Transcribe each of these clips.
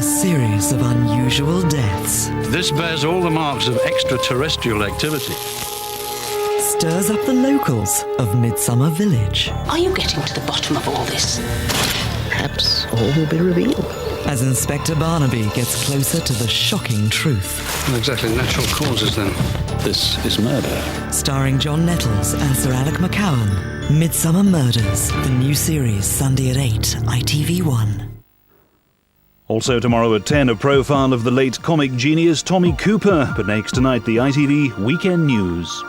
series of unusual deaths. This bears all the marks of extraterrestrial activity. Stirs up the locals of Midsomer Village. Are you getting to the bottom of all this? Perhaps all will be revealed. As Inspector Barnaby gets closer to the shocking truth. Not exactly natural causes, then. This is murder. Starring John Nettles and Sir Alec McCowan. Midsomer Murders, the new series, Sunday at 8, ITV1. Also tomorrow at 10, a profile of the late comic genius Tommy Cooper. But next tonight, the ITV Weekend News.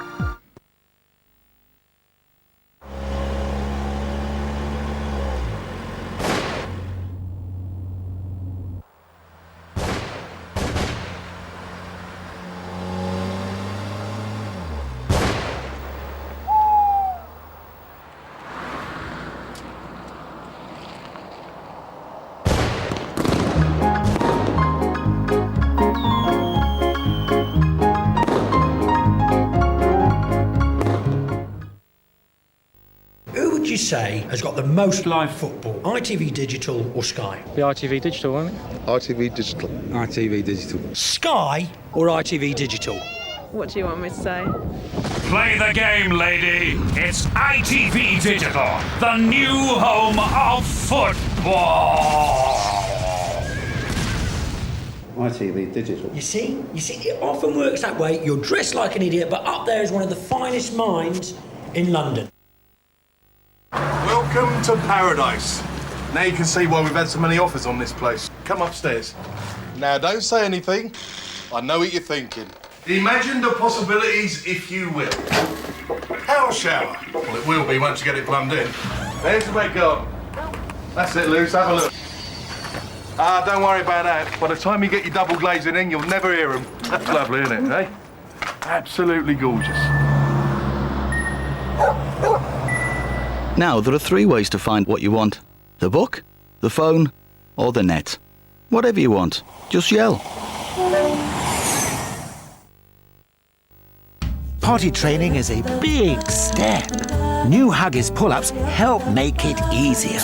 Say has got the most live football, ITV Digital or Sky? The ITV Digital, won't it? ITV Digital. ITV Digital. Sky or ITV Digital? What do you want me to say? Play the game, lady. It's ITV Digital, the new home of football. ITV Digital. You see, it often works that way. You're dressed like an idiot, but up there is one of the finest minds in London. Welcome to paradise. Now you can see why we've had so many offers on this place. Come upstairs. Now don't say anything. I know what you're thinking. Imagine the possibilities, if you will. House shower. Well, it will be once you get it plumbed in. There's the back garden. That's it, Luce. Have a look. Don't worry about that. By the time you get your double glazing in, you'll never hear them. That's lovely, isn't it, eh? Absolutely gorgeous. Now, there are 3 ways to find what you want. The book, the phone, or the net. Whatever you want, just yell. Potty training is a big step. New Huggies Pull Ups help make it easier.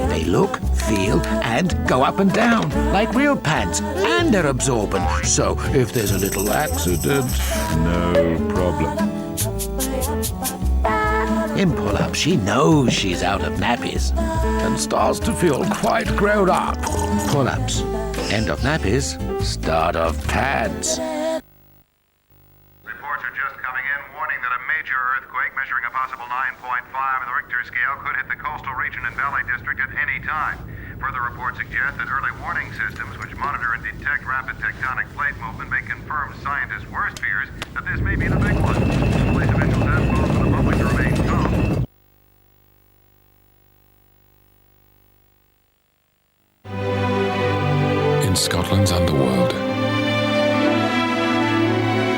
They look, feel, and go up and down like real pants, and they're absorbent. So if there's a little accident, no problem. In pull-up, she knows she's out of nappies and starts to feel quite grown up. Pull-ups. End of nappies, start of pads. Reports are just coming in warning that a major earthquake measuring a possible 9.5 in the Richter scale could hit the coastal region and Valley District at any time. Further reports suggest that early warning systems which monitor and detect rapid tectonic plate movement may confirm scientists' worst fears that this may be the big one. Police officials have called for the public to remain calm. In Scotland's underworld,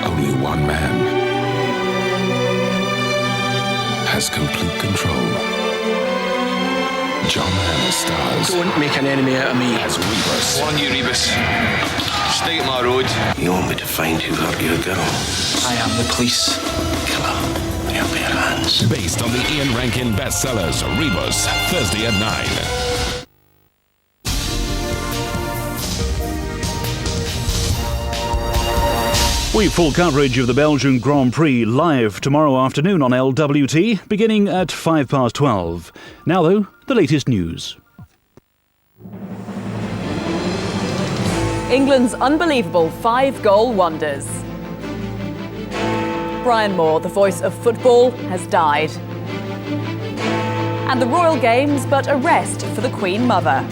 only one man has complete control. John Hannah stars. Don't make an enemy out of me. As Rebus. On you, Rebus. Stay at my road. You want me to find who hurt your girl? I am the police. Killer. Your bare hands. Based on the Ian Rankin bestsellers, Rebus, Thursday at 9. We've full coverage of the Belgian Grand Prix live tomorrow afternoon on LWT, beginning at 12:05. Now, though, the latest news. England's unbelievable 5-goal wonders. Brian Moore, the voice of football, has died. And the Royal Games, but a rest for the Queen Mother.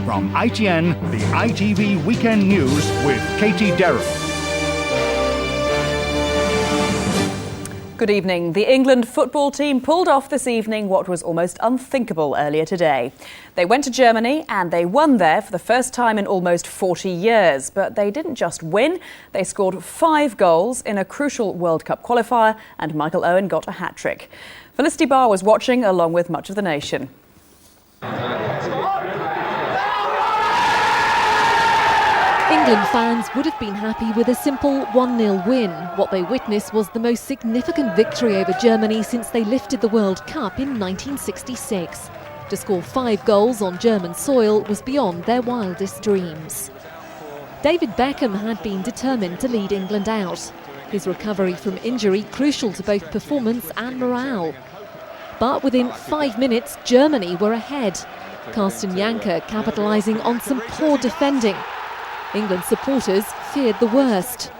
From ITN, the ITV Weekend News with Katie Derham. Good evening. The England football team pulled off this evening what was almost unthinkable earlier today. They went to Germany and they won there for the first time in almost 40 years. But they didn't just win, they scored 5 goals in a crucial World Cup qualifier, and Michael Owen got a hat-trick. Felicity Barr was watching along with much of the nation. England fans would have been happy with a simple 1-0 win. What they witnessed was the most significant victory over Germany since they lifted the World Cup in 1966. To score 5 goals on German soil was beyond their wildest dreams. David Beckham had been determined to lead England out. His recovery from injury crucial to both performance and morale. But within 5 minutes, Germany were ahead. Carsten Janker capitalising on some poor defending. England supporters feared the worst.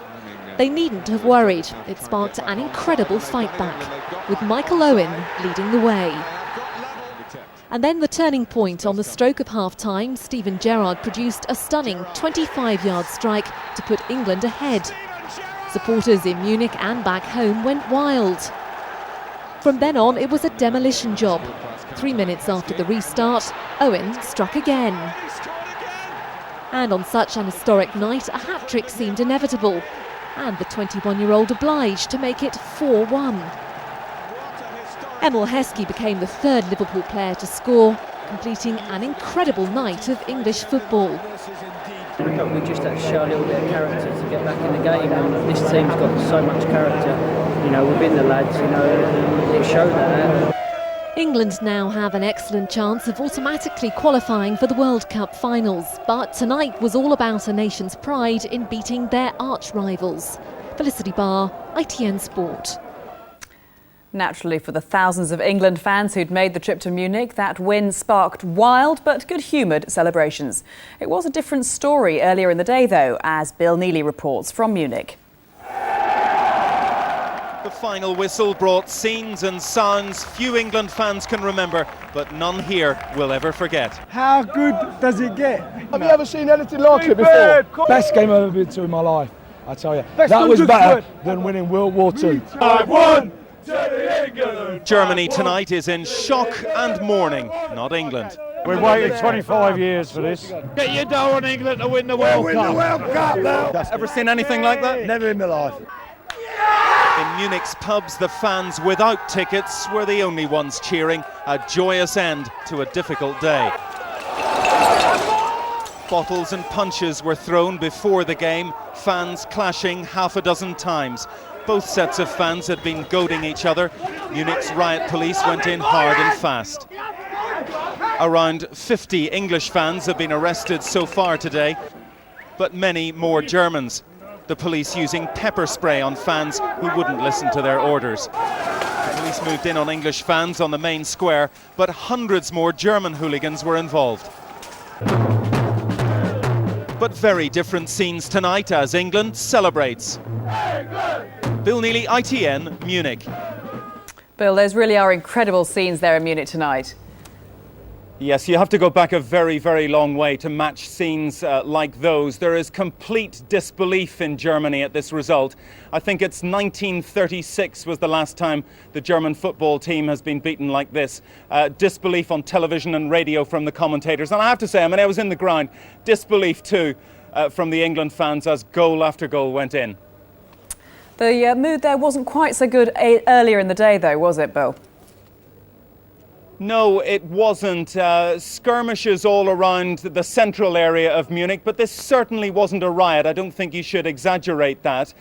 They needn't have worried. It sparked an incredible fight back, with Michael Owen leading the way. And then the turning point on the stroke of half-time, Steven Gerrard produced a stunning 25-yard strike to put England ahead. Supporters in Munich and back home went wild. From then on, it was a demolition job. 3 minutes after the restart, Owen struck again. And on such an historic night, a hat-trick seemed inevitable. And the 21-year-old obliged to make it 4-1. Emil Heskey became the third Liverpool player to score, completing an incredible night of English football. We just had to show a little bit of character to get back in the game. And this team's got so much character, within the lads, and it showed that. England now have an excellent chance of automatically qualifying for the World Cup finals. But tonight was all about a nation's pride in beating their arch-rivals. Felicity Barr, ITN Sport. Naturally, for the thousands of England fans who'd made the trip to Munich, that win sparked wild but good-humoured celebrations. It was a different story earlier in the day, though, as Bill Neely reports from Munich. The final whistle brought scenes and sounds few England fans can remember, but none here will ever forget. How good does it get? Have you ever seen anything like it before? Best game I've ever been to in my life, I tell you. That was better than winning World War II. 5-1! Germany tonight is in shock and mourning, not England. We've waited 25 years for this. Get your dough on England to win the World Cup. Win the World Cup now. Ever seen anything like that? Never in my life. In Munich's pubs, the fans without tickets were the only ones cheering, a joyous end to a difficult day. Bottles and punches were thrown before the game, fans clashing half a dozen times. Both sets of fans had been goading each other. Munich's riot police went in hard and fast. Around 50 English fans have been arrested so far today, but many more Germans. The police using pepper spray on fans who wouldn't listen to their orders. The police moved in on English fans on the main square, but hundreds more German hooligans were involved. But very different scenes tonight as England celebrates. Bill Neely, ITN, Munich. Bill, those really are incredible scenes there in Munich tonight. Yes, you have to go back a very, very long way to match scenes like those. There is complete disbelief in Germany at this result. I think it's 1936 was the last time the German football team has been beaten like this. Disbelief on television and radio from the commentators. And I have to say, I was in the ground, disbelief too from the England fans as goal after goal went in. The mood there wasn't quite so good earlier in the day, though, was it, Bill? No, it wasn't. Skirmishes all around the central area of Munich, but this certainly wasn't a riot. I don't think you should exaggerate that.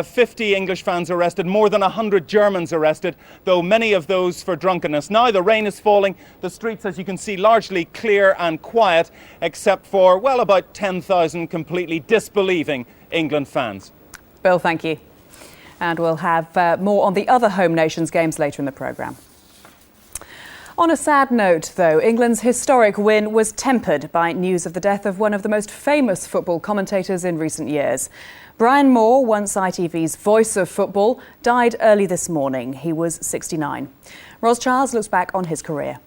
50 English fans arrested, more than 100 Germans arrested, though many of those for drunkenness. Now the rain is falling. The streets, as you can see, largely clear and quiet, except for, well, about 10,000 completely disbelieving England fans. Bill, thank you. And we'll have more on the other home nations' games later in the programme. On a sad note, though, England's historic win was tempered by news of the death of one of the most famous football commentators in recent years. Brian Moore, once ITV's voice of football, died early this morning. He was 69. Ros Charles looks back on his career.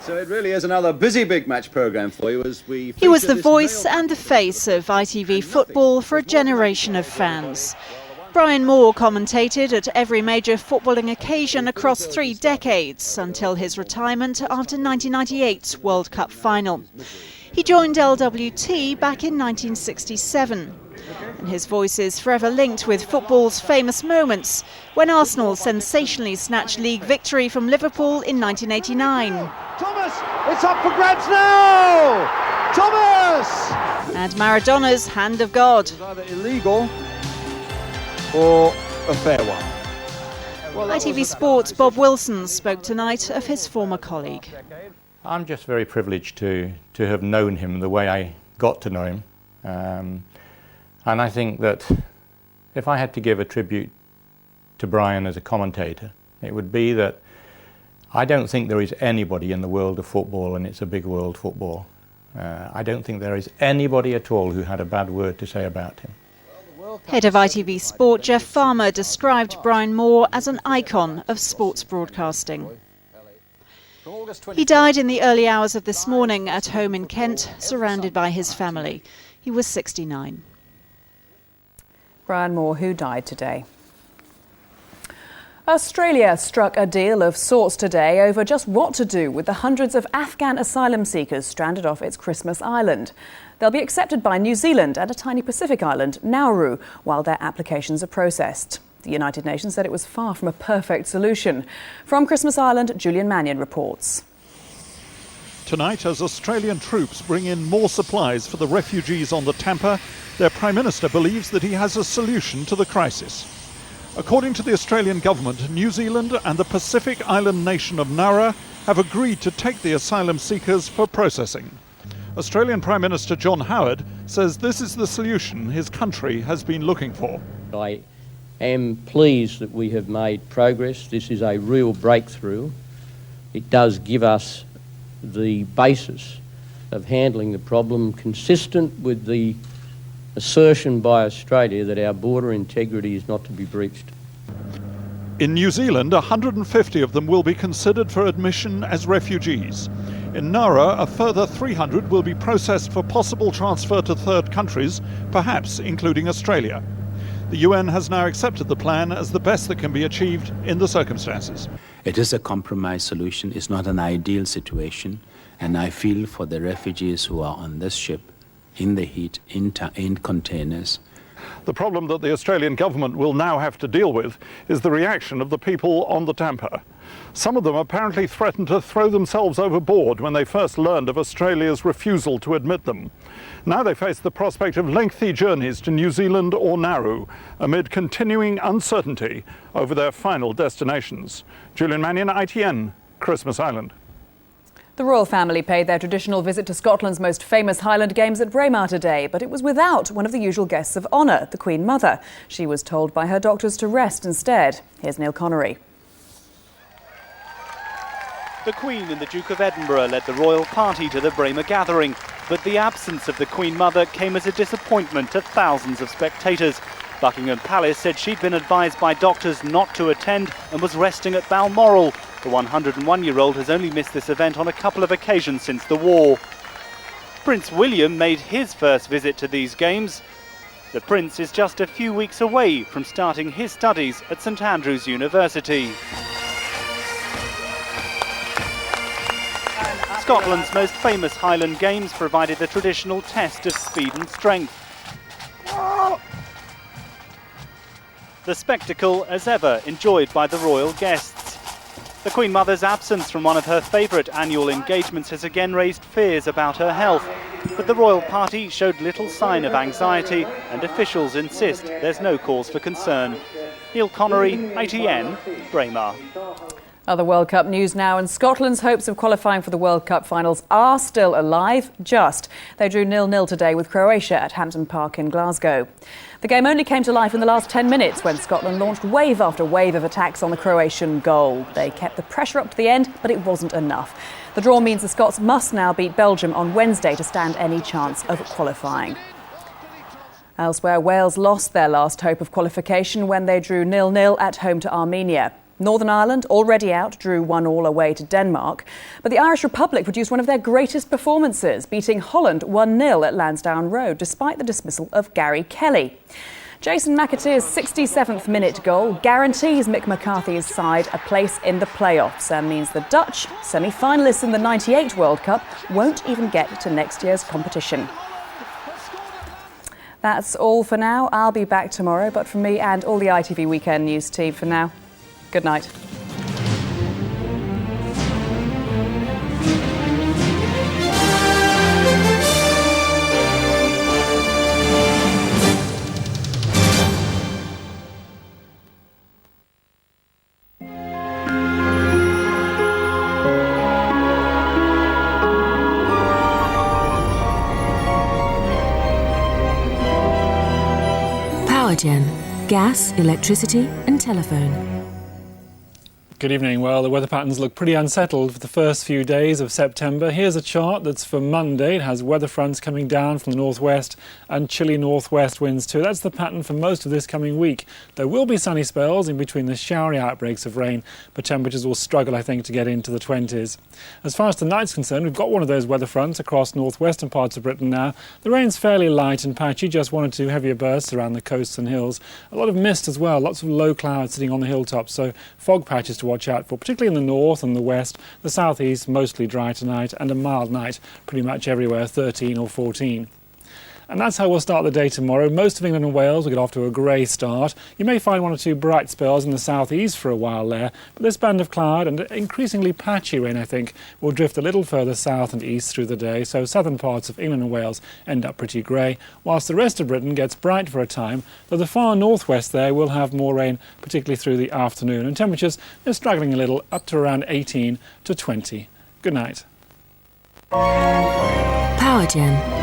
So it really is another busy big match programme for you as we... He was the voice and the face of ITV football for a generation of fans. Brian Moore commentated at every major footballing occasion across 3 decades until his retirement after 1998's World Cup final. He joined LWT back in 1967. And his voice is forever linked with football's famous moments, when Arsenal sensationally snatched league victory from Liverpool in 1989. Thomas, it's up for grabs now! Thomas! And Maradona's hand of God. It was either illegal or a fair one. ITV Sports' Bob Wilson spoke tonight of his former colleague. I'm just very privileged to have known him the way I got to know him. And I think that if I had to give a tribute to Brian as a commentator, it would be that I don't think there is anybody in the world of football, and it's a big world, football. I don't think there is anybody at all who had a bad word to say about him. Head of ITV Sport, Jeff Farmer, described Brian Moore as an icon of sports broadcasting. He died in the early hours of this morning at home in Kent, surrounded by his family. He was 69. Brian Moore, who died today. Australia struck a deal of sorts today over just what to do with the hundreds of Afghan asylum seekers stranded off its Christmas Island. They'll be accepted by New Zealand and a tiny Pacific island, Nauru, while their applications are processed. The United Nations said it was far from a perfect solution. From Christmas Island, Julian Mannion reports. Tonight, as Australian troops bring in more supplies for the refugees on the Tampa, their Prime Minister believes that he has a solution to the crisis. According to the Australian government, New Zealand and the Pacific island nation of Nauru have agreed to take the asylum seekers for processing. Australian Prime Minister John Howard says this is the solution his country has been looking for. I am pleased that we have made progress. This is a real breakthrough. It does give us the basis of handling the problem consistent with the assertion by Australia that our border integrity is not to be breached. In New Zealand, 150 of them will be considered for admission as refugees. In Nauru, a further 300 will be processed for possible transfer to third countries, perhaps including Australia. The UN has now accepted the plan as the best that can be achieved in the circumstances. It is a compromise solution. It's not an ideal situation, and I feel for the refugees who are on this ship, in the heat, in containers. The problem that the Australian government will now have to deal with is the reaction of the people on the Tampa. Some of them apparently threatened to throw themselves overboard when they first learned of Australia's refusal to admit them. Now they face the prospect of lengthy journeys to New Zealand or Nauru amid continuing uncertainty over their final destinations. Julian Mannion, ITN, Christmas Island. The royal family paid their traditional visit to Scotland's most famous Highland Games at Braemar today, but it was without one of the usual guests of honour, the Queen Mother. She was told by her doctors to rest instead. Here's Neil Connery. The Queen and the Duke of Edinburgh led the royal party to the Braemar gathering, but the absence of the Queen Mother came as a disappointment to thousands of spectators. Buckingham Palace said she'd been advised by doctors not to attend and was resting at Balmoral. The 101-year-old has only missed this event on a couple of occasions since the war. Prince William made his first visit to these games. The Prince is just a few weeks away from starting his studies at St Andrews University. Scotland's most famous Highland Games provided the traditional test of speed and strength. The spectacle, as ever, enjoyed by the royal guests. The Queen Mother's absence from one of her favourite annual engagements has again raised fears about her health. But the royal party showed little sign of anxiety, and officials insist there's no cause for concern. Neil Connery, ITN, Braemar. Other World Cup news now, and Scotland's hopes of qualifying for the World Cup finals are still alive, just. They drew 0-0 today with Croatia at Hampden Park in Glasgow. The game only came to life in the last 10 minutes when Scotland launched wave after wave of attacks on the Croatian goal. They kept the pressure up to the end, but it wasn't enough. The draw means the Scots must now beat Belgium on Wednesday to stand any chance of qualifying. Elsewhere, Wales lost their last hope of qualification when they drew 0-0 at home to Armenia. Northern Ireland, already out, drew 1-1 away to Denmark. But the Irish Republic produced one of their greatest performances, beating Holland 1-0 at Lansdowne Road, despite the dismissal of Gary Kelly. Jason McAteer's 67th minute goal guarantees Mick McCarthy's side a place in the playoffs and means the Dutch, semi-finalists in the '98 World Cup, won't even get to next year's competition. That's all for now. I'll be back tomorrow, but from me and all the ITV Weekend News team for now, good night. PowerGen. Gas, electricity and telephone. Good evening. Well, the weather patterns look pretty unsettled for the first few days of September. Here's a chart that's for Monday. It has weather fronts coming down from the northwest and chilly northwest winds too. That's the pattern for most of this coming week. There will be sunny spells in between the showery outbreaks of rain, but temperatures will struggle, I think, to get into the 20s. As far as tonight's concerned, we've got one of those weather fronts across northwestern parts of Britain now. The rain's fairly light and patchy, just one or two heavier bursts around the coasts and hills. A lot of mist as well, lots of low clouds sitting on the hilltops, so fog patches to watch out for, particularly in the north and the west. The southeast mostly dry tonight and a mild night pretty much everywhere, 13 or 14. And that's how we'll start the day tomorrow. Most of England and Wales will get off to a grey start. You may find one or two bright spells in the southeast for a while there, but this band of cloud and increasingly patchy rain, I think, will drift a little further south and east through the day, so southern parts of England and Wales end up pretty grey, whilst the rest of Britain gets bright for a time, though the far northwest there will have more rain, particularly through the afternoon, and temperatures are struggling a little, up to around 18 to 20. Good night. PowerGen.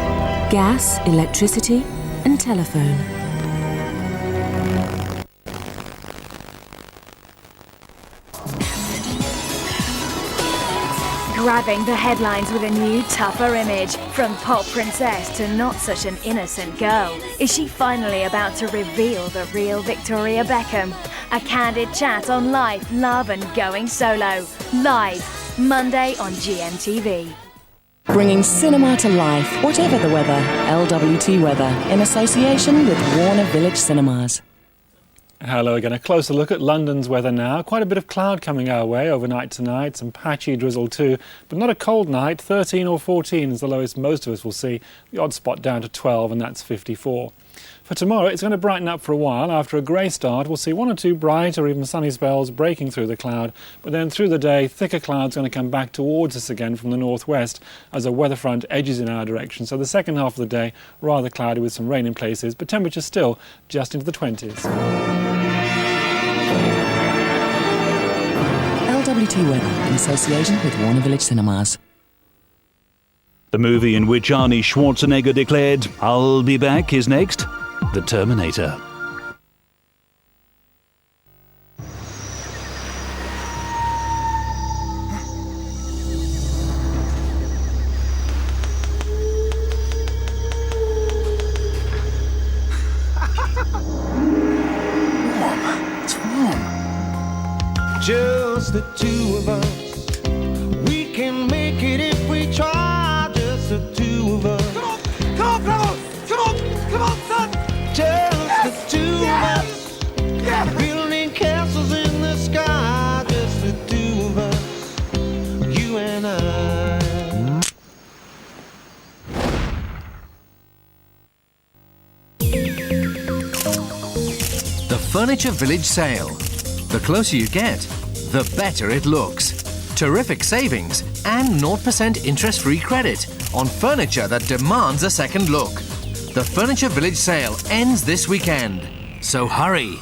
Gas, electricity and telephone. Grabbing the headlines with a new, tougher image. From pop princess to not such an innocent girl. Is she finally about to reveal the real Victoria Beckham? A candid chat on life, love and going solo. Live, Monday on GMTV. Bringing cinema to life, whatever the weather. LWT Weather, in association with Warner Village Cinemas. Hello again. A closer look at London's weather now. Quite a bit of cloud coming our way overnight tonight, some patchy drizzle too, but not a cold night. 13 or 14 is the lowest most of us will see. The odd spot down to 12, and that's 54. For tomorrow, it's going to brighten up for a while. After a grey start, we'll see one or two bright or even sunny spells breaking through the cloud. But then through the day, thicker clouds are going to come back towards us again from the northwest as a weather front edges in our direction. So the second half of the day, rather cloudy with some rain in places, but temperatures still just into the 20s. LWT Weather, in association with Warner Village Cinemas. The movie in which Arnie Schwarzenegger declared, "I'll be back," is next. The Terminator. It's warm. Just the two of us. We can make it if we try. Just the two of us. Come on, son. Just the two of us. Building castles in the sky. Just the two of us. You and I. The Furniture Village sale. The closer you get, the better it looks. Terrific savings and 0% interest-free credit on furniture that demands a second look. The Furniture Village sale ends this weekend, so hurry.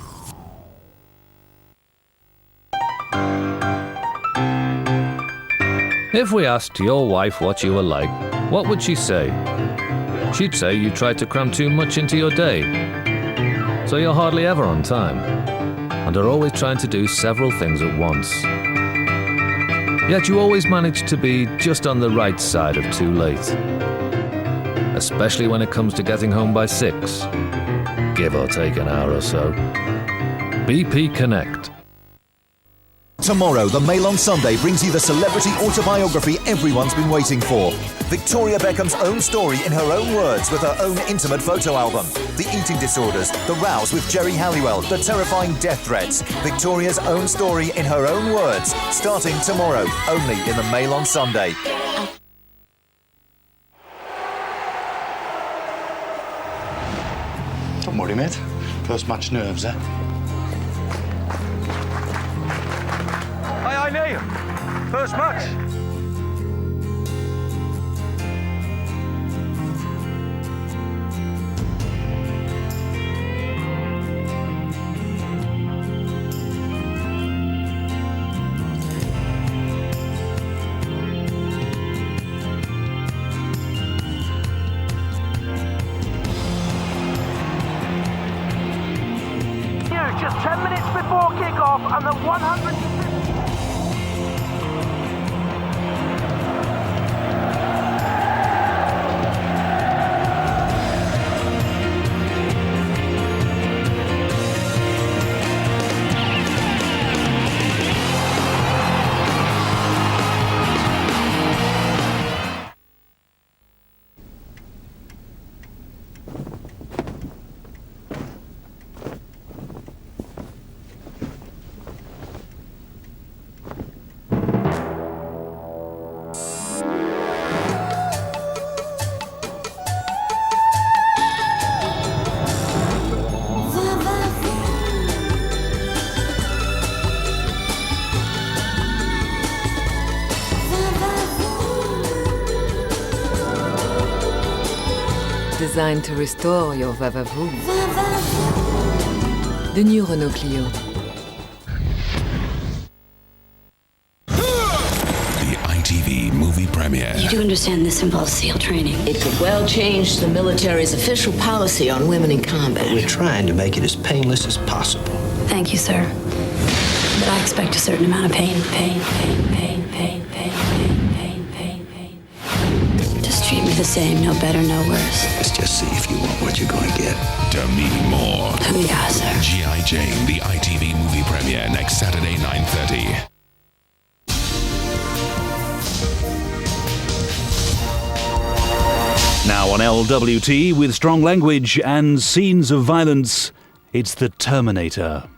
If we asked your wife what you were like, what would she say? She'd say you tried to cram too much into your day. So you're hardly ever on time, and are always trying to do several things at once. Yet you always manage to be just on the right side of too late. Especially when it comes to getting home by 6, give or take an hour or so. BP Connect. Tomorrow, the Mail on Sunday brings you the celebrity autobiography everyone's been waiting for. Victoria Beckham's own story in her own words with her own intimate photo album. The eating disorders, the rows with Jerry Halliwell, the terrifying death threats. Victoria's own story in her own words, starting tomorrow, only in the Mail on Sunday. Don't worry, mate. First match nerves, eh? Aye, Neil. First match. off and the 150. Designed to restore your va-va-voom. The new Renault Clio. The ITV movie premiere. You do understand this involves SEAL training. It could well change the military's official policy on women in combat. We're trying to make it as painless as possible. Thank you, sir. But I expect a certain amount of pain. Just treat me the same, no better, no worse. Let's just see if you want what you're going to get. Demi Moore. Booyah, sir. G.I. Jane, the ITV movie premiere next Saturday, 9:30. Now on LWT, with strong language and scenes of violence, it's the Terminator.